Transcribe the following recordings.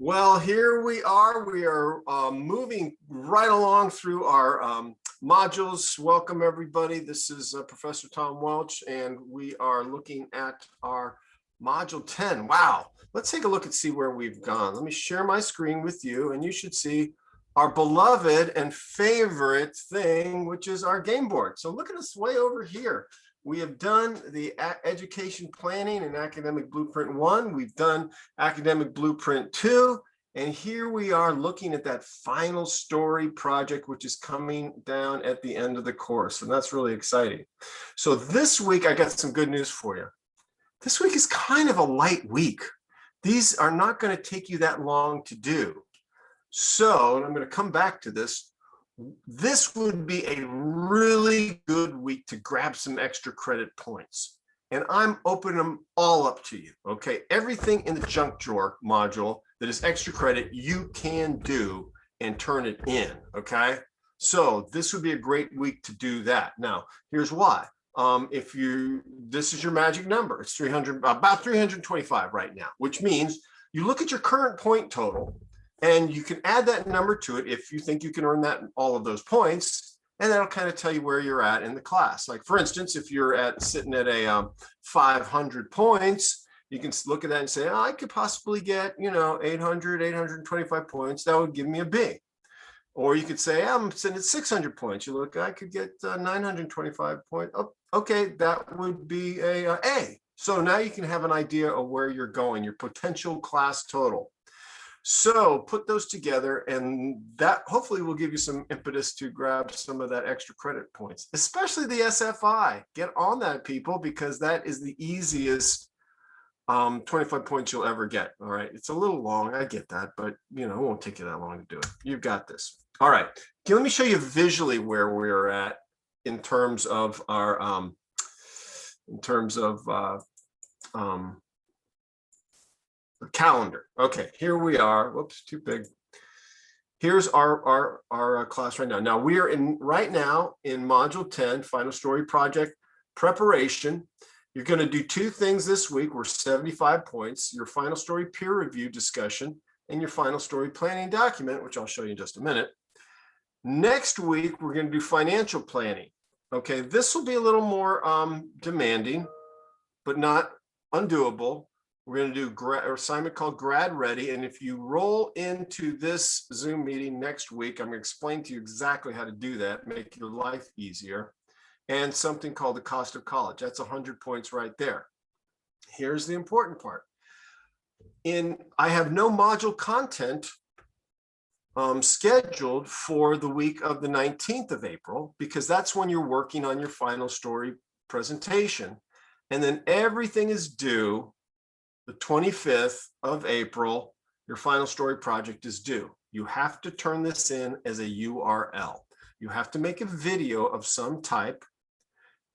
Well, here we are. We are moving right along through our modules. Welcome, everybody. This is Professor Tom Welch, and we are looking at our Module 10. Wow. Let's take a look and see where we've gone. Let me share my screen with you, and you should see our beloved and favorite thing, which is our game board. So look at us way over here. We have done the education planning and academic blueprint 1. We've done academic blueprint 2. And here we are looking at that final story project, which is coming down at the end of the course. And that's really exciting. So this week, I got some good news for you. This week is kind of a light week. These are not going to take you that long to do. So I'm going to come back to this. This would be a really good week to grab some extra credit points. And I'm opening them all up to you, okay? Everything in the junk drawer module that is extra credit, you can do and turn it in, okay? So this would be a great week to do that. Now, here's why. This is your magic number. It's 300, about 325 right now, which means you look at your current point total, and you can add that number to it if you think you can earn that all of those points, and that'll kind of tell you where you're at in the class. Like for instance, if you're sitting at a 500 points, you can look at that and say, oh, I could possibly get 800, 825 points. That would give me a B. Or you could say, I'm sitting at 600 points. You look, I could get 925 points. Oh, okay, that would be a A. So now you can have an idea of where you're going, your potential class total. So put those together, and that hopefully will give you some impetus to grab some of that extra credit points, especially the SFI. Get on that, people, because that is the easiest 25 points you'll ever get. All right. It's a little long. I get that, but it won't take you that long to do it. You've got this. All right. Okay, let me show you visually where we're at in terms of our calendar. Okay, here we are. Whoops, too big. Here's our class right now. Now we are right now in Module 10, Final Story Project Preparation. You're going to do two things this week. We're 75 points, your final story peer review discussion, and your final story planning document, which I'll show you in just a minute. Next week, we're going to do financial planning. Okay, this will be a little more demanding, but not undoable. We're going to do an assignment called Grad Ready. And if you roll into this Zoom meeting next week, I'm going to explain to you exactly how to do that, make your life easier. And something called the cost of college. That's 100 points right there. Here's the important part. I have no module content scheduled for the week of the 19th of April, because that's when you're working on your final story presentation. And then everything is due the 25th of April. Your final story project is due. You have to turn this in as a URL. You have to make a video of some type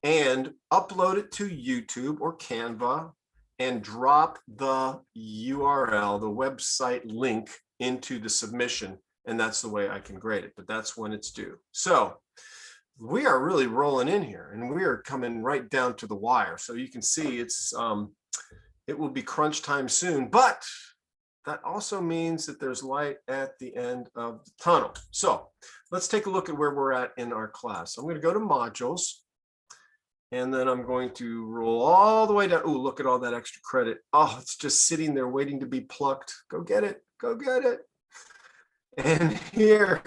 and upload it to YouTube or Canva and drop the URL, the website link, into the submission. And that's the way I can grade it, but that's when it's due. So we are really rolling in here, and we are coming right down to the wire. So you can see it will be crunch time soon, but that also means that there's light at the end of the tunnel. So let's take a look at where we're at in our class. I'm going to go to modules, and then I'm going to roll all the way down. Oh, look at all that extra credit. Oh, it's just sitting there waiting to be plucked. Go get it. Go get it. And here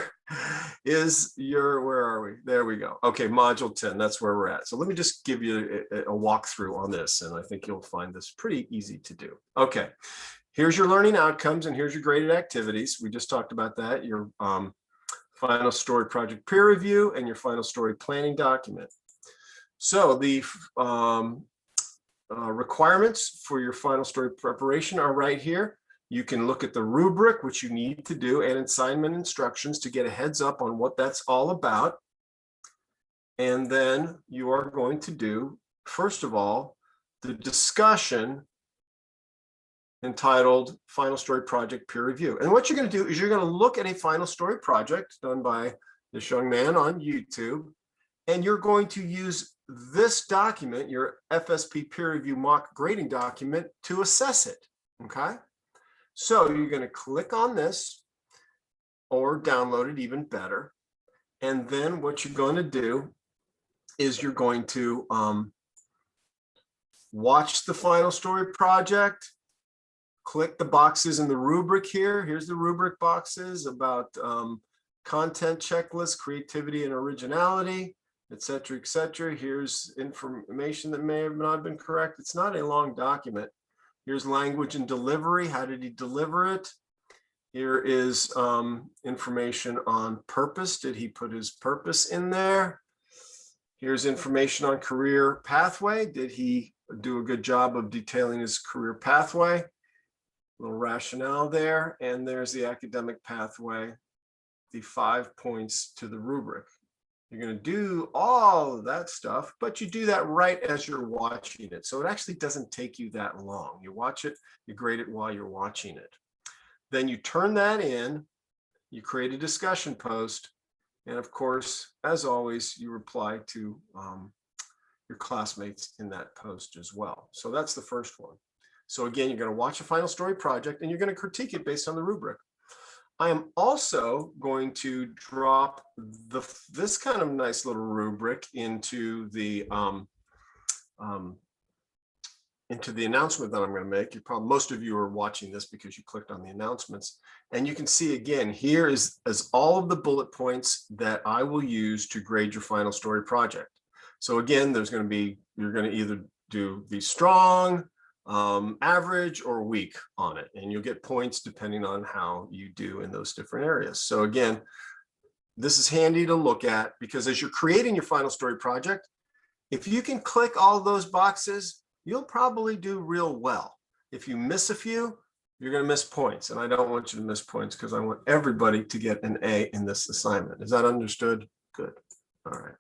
is where are we? There we go. Okay, Module 10, that's where we're at. So let me just give you a walkthrough on this, and I think you'll find this pretty easy to do. Okay, here's your learning outcomes, and here's your graded activities. We just talked about that, your final story project peer review, and your final story planning document. So the requirements for your final story preparation are right here. You can look at the rubric, which you need to do, and assignment instructions to get a heads up on what that's all about. And then you are going to do, first of all, the discussion entitled Final Story Project Peer Review. And what you're going to do is you're going to look at a final story project done by this young man on YouTube, and you're going to use this document, your FSP peer review mock grading document, to assess it. Okay. So you're going to click on this or download it, even better. And then what you're going to do is you're going to watch the final story project, click the boxes in the rubric here. Here's the rubric boxes about content checklist, creativity and originality, et cetera, et cetera. Here's information that may have not been correct. It's not a long document. Here's language and delivery. How did he deliver it? Here is information on purpose. Did he put his purpose in there? Here's information on career pathway. Did he do a good job of detailing his career pathway? A little rationale there. And there's the academic pathway, the 5 points to the rubric. You're going to do all of that stuff, but you do that right as you're watching it. So it actually doesn't take you that long. You watch it, you grade it while you're watching it. Then you turn that in, you create a discussion post, and of course, as always, you reply to your classmates in that post as well. So that's the first one. So again, you're going to watch a final story project and you're going to critique it based on the rubric. I am also going to drop this kind of nice little rubric into the announcement that I'm going to make. Most of you are watching this because you clicked on the announcements, and you can see again here is all of the bullet points that I will use to grade your final story project. So again, you're going to either do the strong, average, or weak on it, and you'll get points depending on how you do in those different areas. So again, this is handy to look at because as you're creating your final story project, if you can click all those boxes, you'll probably do real well. If you miss a few, you're going to miss points, and I don't want you to miss points because I want everybody to get an A in this assignment. Is that understood? Good. All right.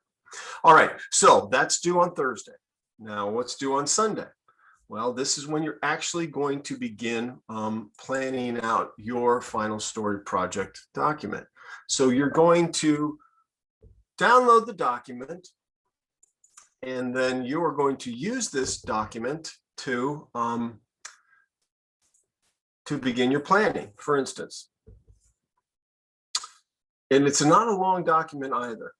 All right, so that's due on Thursday. Now, what's due on Sunday? Well, this is when you're actually going to begin planning out your final story project document. So you're going to download the document, and then you are going to use this document to begin your planning, for instance. And it's not a long document either.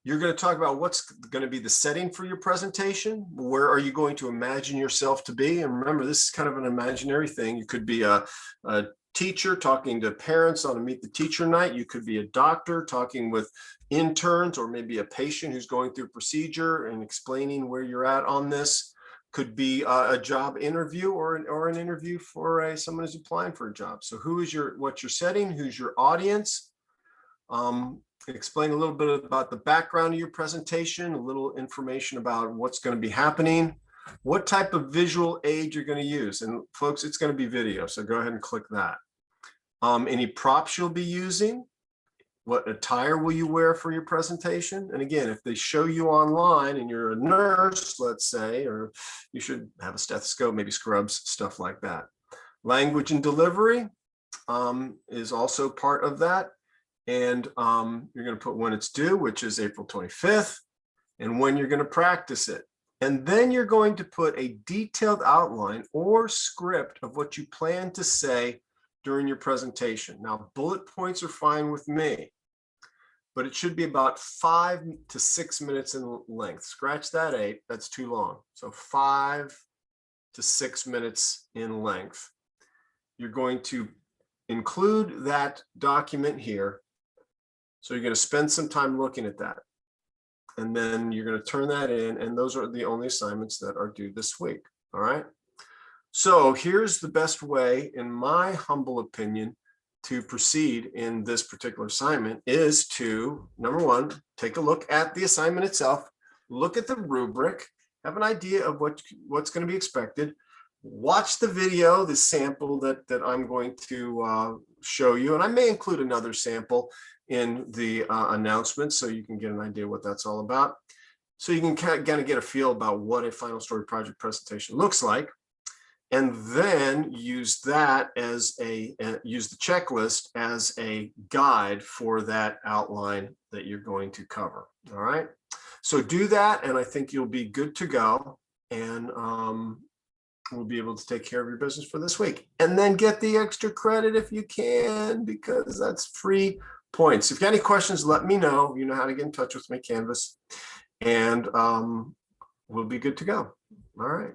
You're going to talk about what's going to be the setting for your presentation. Where are you going to imagine yourself to be? And remember, this is kind of an imaginary thing. You could be a teacher talking to parents on a Meet the Teacher night. You could be a doctor talking with interns, or maybe a patient who's going through procedure and explaining where you're at on this. Could be a job interview or an interview for someone who's applying for a job. So what's your setting? Who's your audience? Explain a little bit about the background of your presentation, a little information about what's going to be happening, what type of visual aid you're going to use. And folks, it's going to be video, so go ahead and click that. Any props you'll be using, what attire will you wear for your presentation? And again, if they show you online and you're a nurse, let's say, or you should have a stethoscope, maybe scrubs, stuff like that. Language and delivery is also part of that. And you're going to put when it's due, which is April 25th, and when you're going to practice it. And then you're going to put a detailed outline or script of what you plan to say during your presentation. Now, bullet points are fine with me, but it should be about 5 to 6 minutes in length. Scratch that 8, that's too long. So 5 to 6 minutes in length. You're going to include that document here. So you're going to spend some time looking at that. And then you're going to turn that in, and those are the only assignments that are due this week. All right. So here's the best way, in my humble opinion, to proceed in this particular assignment is to, number one, take a look at the assignment itself, look at the rubric, have an idea of what's going to be expected, watch the video, the sample that I'm going to show you, and I may include another sample in the announcement so you can get an idea what that's all about. So you can kind of get a feel about what a final story project presentation looks like, and then use that as use the checklist as a guide for that outline that you're going to cover. All right. So do that, and I think you'll be good to go. And we'll be able to take care of your business for this week. And then get the extra credit if you can, because that's free points. If you got any questions, let me know. You know how to get in touch with me, Canvas. And we'll be good to go. All right.